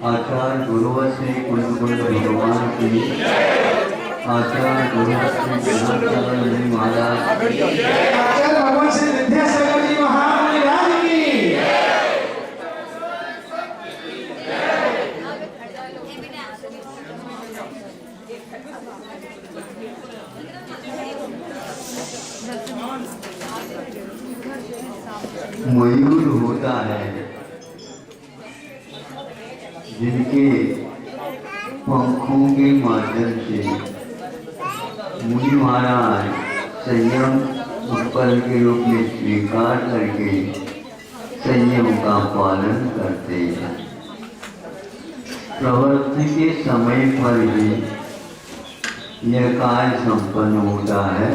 आचार्य गुरुवर श्री कुंद भगवान की, आचार्य गुरुवर श्री ज्ञानानंद जी महाराज की, आचार्य भगवान श्री विद्यासागर जी महाराज की। मयूर होता है जिनके पंखों के माध्यम से मुनि महाराज संयम उपकरण के रूप में स्वीकार करके संयम का पालन करते हैं। प्रवृत्ति के समय पर ही यह कार्य संपन्न होता है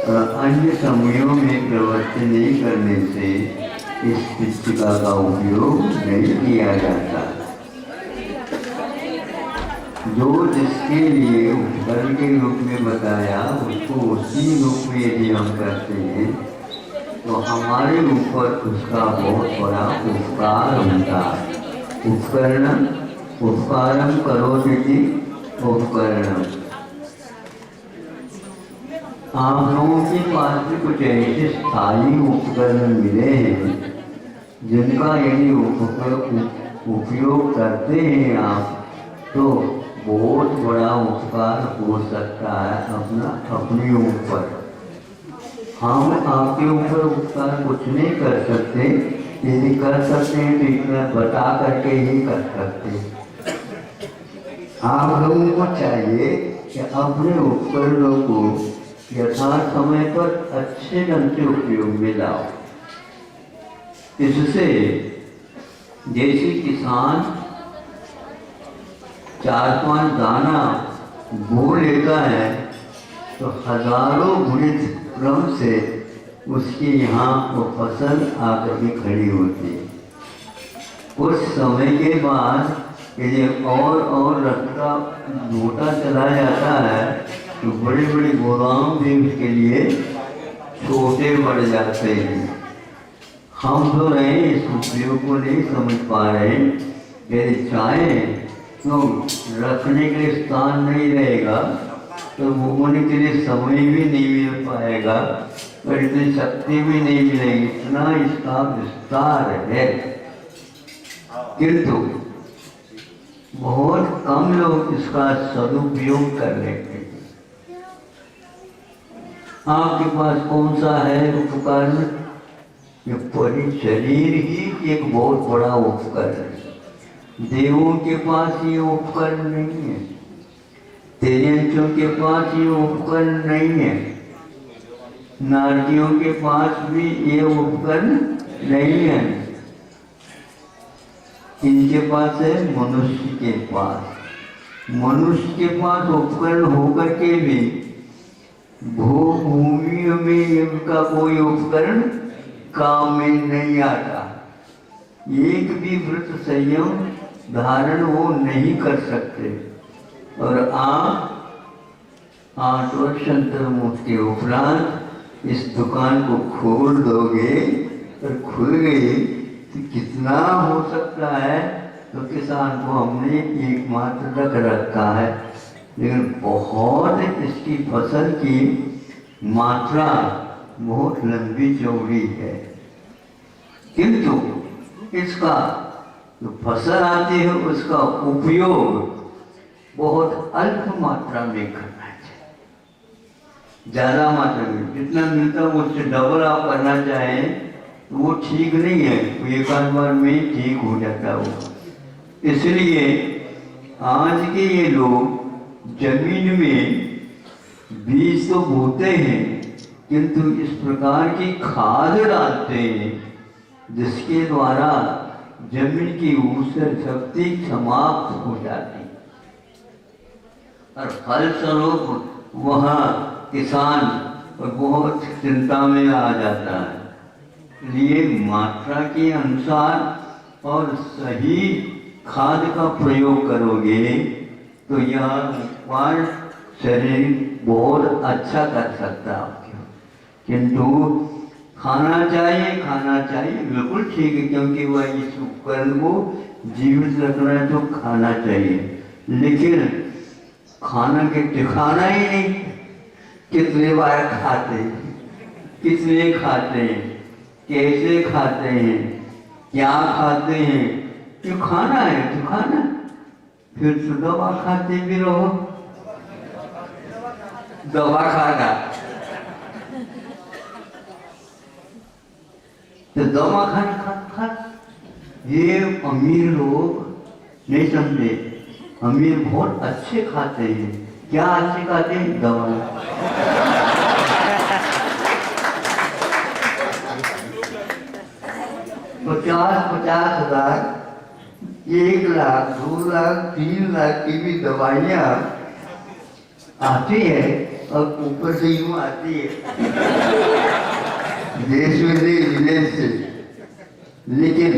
और अन्य समयों में प्रवृत्ति नहीं करने से इस पुस्तिका का उपयोग नहीं किया जाता। जो जिसके लिए उपकरण के रूप में बताया उसको उसी रूप में यदि हम करते हैं तो हमारे ऊपर उसका बहुत बड़ा उपकार होता है। उपकरण उपकारम करोति उपकरणम। आप लोगों के पास भी कुछ ऐसे स्थायी उपकरण मिले हैं जिनका यदि उपयोग करते हैं आप तो बहुत बड़ा उपकार हो सकता है अपने ऊपर। हम आपके ऊपर उपकार कुछ नहीं कर सकते, यदि कर सकते हैं तो इतना बता करके ही कर सकते। आप लोगों को चाहिए कि अपने उपकरणों को यथार्थ समय पर अच्छे ढंग से उपयोग में लाओ। इससे जैसे किसान 4-5 दाना बो लेता है तो हजारों गुणित क्रम से उसके यहाँ वो फसल आकर के खड़ी होती है। कुछ समय के बाद यदि और रास्ता मोटा चला जाता है तो बड़े बड़े गोदाम भी उसके लिए छोटे बढ़ जाते हैं। हम तो नहीं इस उपयोग को नहीं समझ पा रहे। यदि चाहें तो रखने के लिए स्थान नहीं रहेगा तो घूमने के लिए समय भी नहीं मिल पाएगा और इतनी शक्ति भी नहीं मिलेगी। इतना इसका विस्तार है किंतु बहुत कम लोग इसका सदुपयोग कर लेते हैं। आपके पास कौन सा है उपकरण? ये पूरी शरीर ही एक बहुत बड़ा उपकरण है। देवों के पास ये उपकरण नहीं है, तेजस्वियों के पास ये उपकरण नहीं है, नारदियों के पास भी ये उपकरण नहीं है। इनके पास है मनुष्य के पास। मनुष्य के पास उपकरण होकर के भी भूमि में इनका कोई उपकरण काम में नहीं आता। एक भी व्रत संयम धारण वो नहीं कर सकते। और आप 8 वर्ष अंतर्मुख के उपरांत इस दुकान को खोल दोगे और खुल गई तो कितना हो सकता है। तो किसान को हमने एकमात्र रख रखा है, लेकिन बहुत इसकी फसल की मात्रा बहुत लंबी चौड़ी है। किंतु इसका जो फसल आती है उसका उपयोग बहुत अल्प मात्रा में करना चाहिए। ज़्यादा मात्रा में जितना मिलता है उससे डबल आप करना चाहें तो वो ठीक नहीं है। एक आध बार में ठीक हो जाता है वो। इसलिए आज के ये लोग जमीन में बीज तो बोते हैं किंतु इस प्रकार की खाद डालते हैं जिसके द्वारा जमीन की ऊर्जा शक्ति समाप्त हो जाती और फलस्वरूप वहाँ किसान बहुत चिंता में आ जाता है। लिए मात्रा के अनुसार और सही खाद का प्रयोग करोगे तो यह उपवास शरीर बहुत अच्छा कर सकता है आपके। किंतु खाना चाहिए बिल्कुल ठीक है, क्योंकि वह इस उपकरण को जीवित रखना है तो खाना चाहिए, लेकिन खाना के दिखाना ही नहीं। कितने बार खाते हैं, कितने खाते हैं, कैसे खाते हैं, क्या खाते हैं, क्यों खाना है तो खाना, फिर तो दवा खाते भी रहो। दवा खाना तो दवा खाना खा। ये अमीर लोग नहीं समझे, अमीर बहुत अच्छे खाते हैं। क्या अच्छे खाते हैं? दवा। 50,000, 1 लाख, 2 लाख, 3 लाख की भी दवाइयाँ आती है और ऊपर से यूं आती है देश विदेश से, लेकिन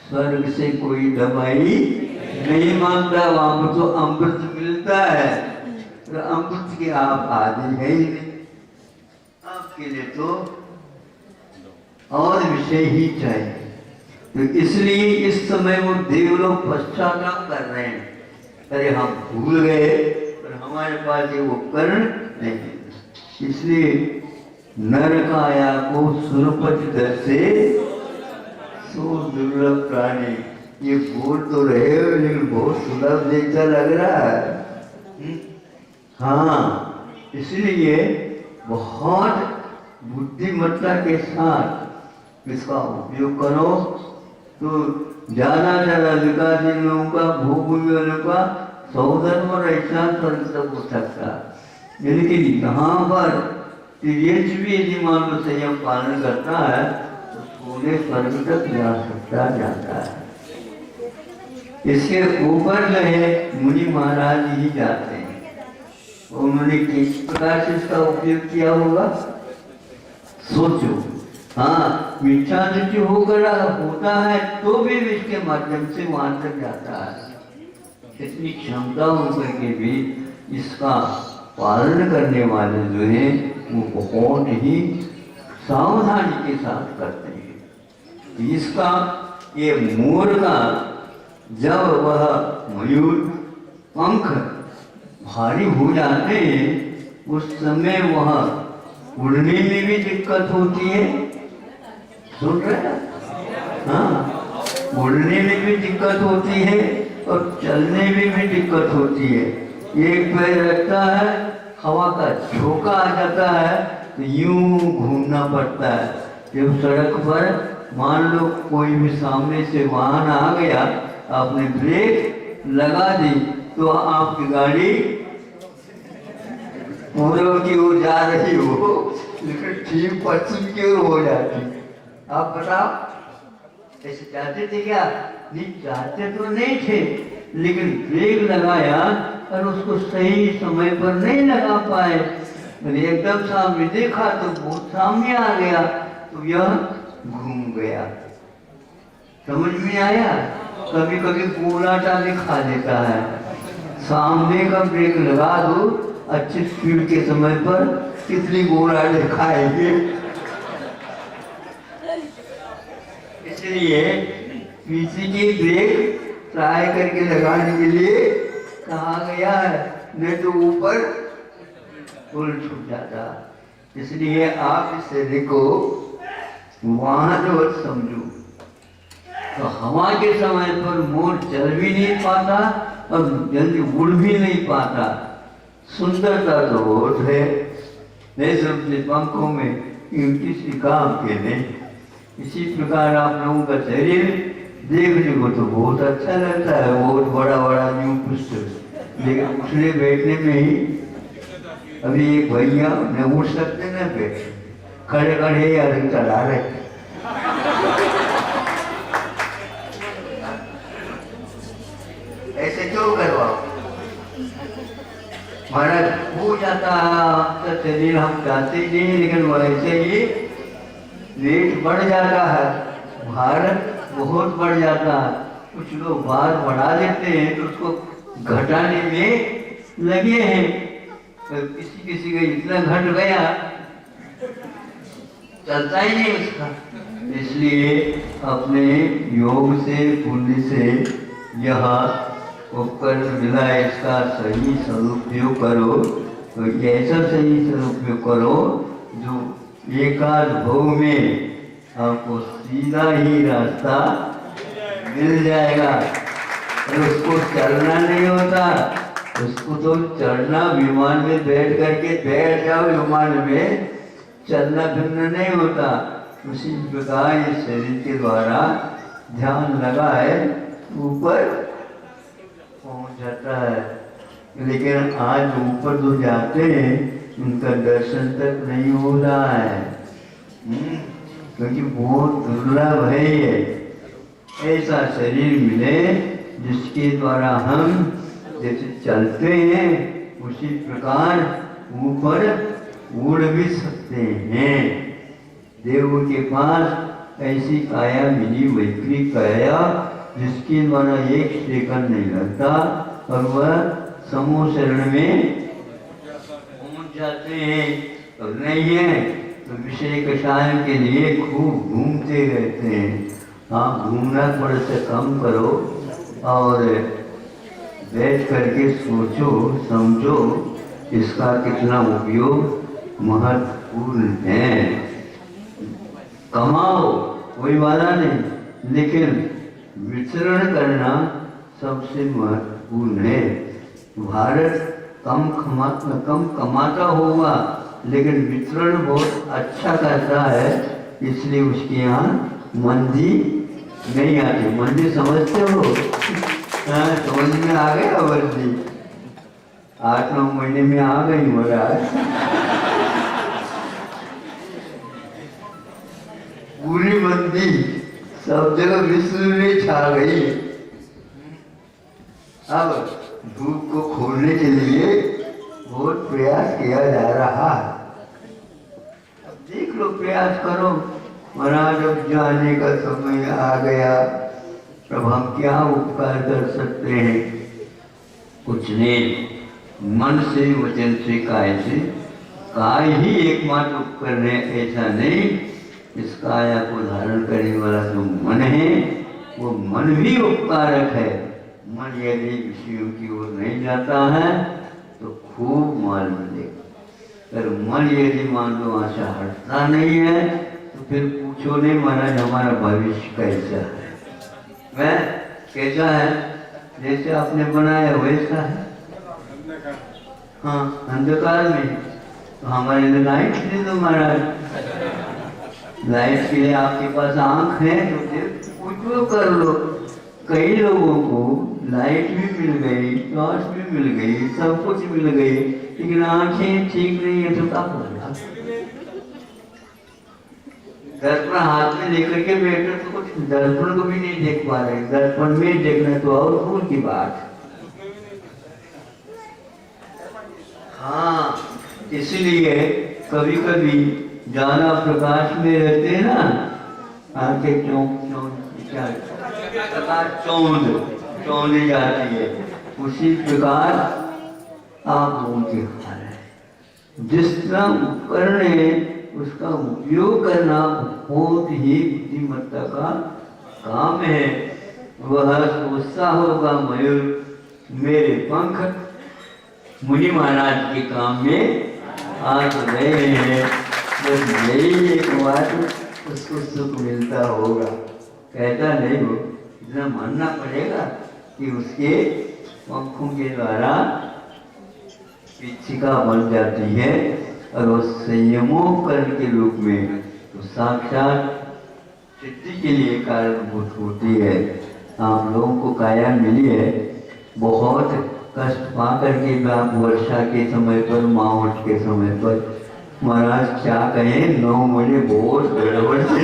स्वर्ग से कोई दवाई नहीं मांगता। वहां पर तो अमृत मिलता है, तो अमृत के आप आदि है ही नहीं। आपके लिए तो और विषय ही चाहिए। तो इसलिए इस समय वो देवलोग पश्चाताप कर रहे हैं, अरे हम भूल गए पर हमारे पास ये उपकरण नहीं। इसलिए नर काया को सुरपच दर्शे सो दुर्लभ प्राणी। ये बोल तो रहे हो लेकिन बहुत सुलभ जैसा लग रहा है। हाँ, इसलिए बहुत बुद्धिमत्ता के साथ इसका उपयोग करो तो ज्यादा विकासशील लोगों का, भूभूमि वालों का सौधर्म और ऐसा तक हो सकता है। लेकिन यहाँ पर तिर्यंश भी यदि मान लो संयम पालन करता है तो सोने स्वर्ग तक जा सकता जाता है। इसके ऊपर जो है मुनि महाराज ही जाते हैं। उन्होंने किस प्रकार से इसका उपयोग किया होगा सोचो। हाँ, मीठा जो होकर होता है तो भी इसके माध्यम से वहां तक जाता है। इतनी क्षमता होकर के भी इसका पालन करने वाले जो है वो बहुत ही सावधानी के साथ करते हैं। इसका ये मोर का जब वह मयूर पंख भारी हो जाते हैं उस समय वह उड़ने में भी दिक्कत होती है। सुन रहे हैं? हाँ, उड़ने में भी दिक्कत होती है और चलने में भी दिक्कत होती है। एक पैर रखता है, हवा का झोंका आ जाता है तो यूं घूमना पड़ता है। जब सड़क पर मान लो कोई भी सामने से वाहन आ गया, आपने ब्रेक लगा दी तो आपकी गाड़ी पूर्व की ओर जा रही हो लेकिन ठीक पश्चिम की ओर हो जाती। आप बताओ ऐसे चाहते थे क्या? नहीं चाहते तो नहीं थे, लेकिन ब्रेक लगाया और उसको सही समय पर नहीं लगा पाए। एकदम सामने देखा तो बहुत सामने आ गया तो यह घूम गया। समझ में आया? कभी कभी गोलाटा भी खा देता है। सामने का ब्रेक लगा दो अच्छी स्पीड के समय पर, कितनी गोलाटे खाएंगे। इसलिए पीछे की ब्रेक ट्राई करके लगाने के लिए कहा गया है, नहीं तो ऊपर उल्ट छूट जाता। इसलिए आप इस शरीर को वहां जो समझो। तो हवा के समय पर मोर चल भी नहीं पाता और जल्दी उड़ भी नहीं पाता। सुंदरता तो बहुत है, नहीं समझे पंखों में किसी काम के नहीं। इसी प्रकार आप लोगों का शरीर देखने को तो बहुत अच्छा लगता है, बहुत बड़ा बड़ा न्यू पुष्ट, लेकिन उठने बैठने में ही अभी एक भैया न उठ सकते न बैठ, खड़े खड़े या चला रहे। ऐसे क्यों करवाओ? महाराज हो जाता है शरीर, हम चाहते नहीं, लेकिन वैसे ही वेट बढ़ जाता है, भार बहुत बढ़ जाता है। कुछ लोग भार बढ़ा देते हैं तो उसको घटाने में लगे हैं। तो किसी किसी का इतना घट गया चलता ही नहीं उसका, इसलिए अपने योग से पुण्य से यह उपकरण मिला, इसका सही सदुपयोग करो। तो ऐसा सही सदुपयोग करो जो एकाध भोग में आपको सीधा ही रास्ता मिल जाएगा। और उसको चलना नहीं होता, उसको तो चढ़ना, विमान में बैठ करके बैठ जाओ विमान में, चलना फिरना नहीं होता। उसी प्रकार इस शरीर के द्वारा ध्यान लगाए ऊपर पहुंच जाता है। लेकिन आज ऊपर जो जाते हैं उनका दर्शन तक नहीं हो रहा है, क्योंकि बहुत दुर्लभ है ये। ऐसा शरीर मिले जिसके द्वारा हम जैसे चलते हैं उसी प्रकार ऊपर उड़ भी सकते हैं। देवों के पास ऐसी काया मिली, वैकृत काया, जिसके द्वारा एक सेकंड नहीं लगता और वह समूह शरण में पहुंच जाते हैं। और नहीं है तो विषय कषाय के लिए खूब घूमते रहते हैं। आप घूमना थोड़ा सा कम करो और बैठ करके सोचो समझो इसका कितना उपयोग महत्वपूर्ण है। कमाओ कोई वादा नहीं, लेकिन विचरण करना सबसे महत्वपूर्ण है। भारत कम कमाता होगा लेकिन वितरण बहुत अच्छा करता है, इसलिए उसके यहाँ मंदी नहीं आती। मंदी समझते हो? हाँ, समझ में आ गया मंदी, 8-9 महीने में आ गई महाराज। पूरी मंदी सब जगह विश्व में छा गई। अब धूप को खोलने के लिए बहुत प्रयास किया जा रहा है। अब देख लो, प्रयास करो। महाराज अब जाने का समय आ गया, अब हम क्या उपकार कर सकते हैं? कुछ नहीं, मन से वचन से काय से, काय ही एकमात्र उपकरण है, ऐसा नहीं। इस काया को धारण करने वाला जो मन है वो मन भी उपकारक है। मन यदि विषयों की ओर नहीं जाता है तो खूब माल मिलेगा। अगर मन यदि मान लो आशा हटता नहीं है तो फिर पूछो नहीं महाराज हमारा भविष्य कैसा है। वह कैसा है? जैसे आपने बनाया वैसा है। हाँ, अंधकार में तो हमारे लिए लाइट दे दो महाराज। लाइट के लिए आपके पास आंख है तो फिर उपयोग कर लो। कई लोगों को लाइट भी मिल गई, टॉर्च भी मिल गई, सब कुछ मिल गई, लेकिन आंखें ठीक नहीं है तो क्या होगा? दर्पण हाथ में लेकर के बैठे तो कुछ दर्पण को भी नहीं देख पा रहे। दर्पण में देखना तो और दूर की बात। हाँ, इसलिए कभी कभी ज्यादा प्रकाश में रहते हैं ना, आंखें चौंध जाती है। उसी प्रकार आप लोगों के हाल है। जिस तरह उपकरण है उसका उपयोग करना बहुत ही बुद्धिमत्ता का काम है। वह सोचता होगा मयूर मेरे पंख मुनि महाराज के काम में आ रहे हैं, बस यही एक बात उसको सुख मिलता होगा। कहता नहीं हो, इतना मानना पड़ेगा कि उसके पंखों के द्वारा पिछिका बन जाती है और वो संयमोपकरण के रूप में तो साक्षात सिद्धि के लिए कारणभूत होती है। आप लोगों को काया मिली है, बहुत कष्ट पा करके आप वर्षा के समय पर, मावट के समय पर, महाराज क्या कहें, 9 महीने बहुत गड़बड़ से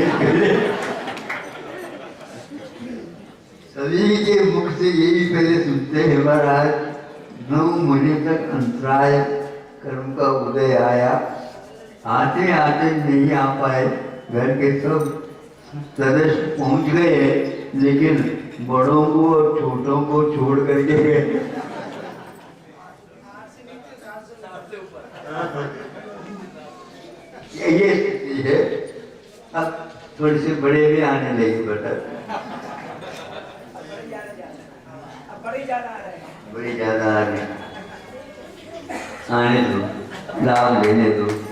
सभी के मुख से यही पहले सुनते हैं महाराज 9 महीने तक अंतराय कर्म का उदय आया। आते आते नहीं आ पाए, घर के सब सदस्य पहुंच गए, लेकिन बड़ों को और छोटों को छोड़ करके गए। ये स्थिति है। अब थोड़े से बड़े भी आने लगे बेटा, बड़ी ज्यादा आ रही, आने दो, लाभ लेने दो।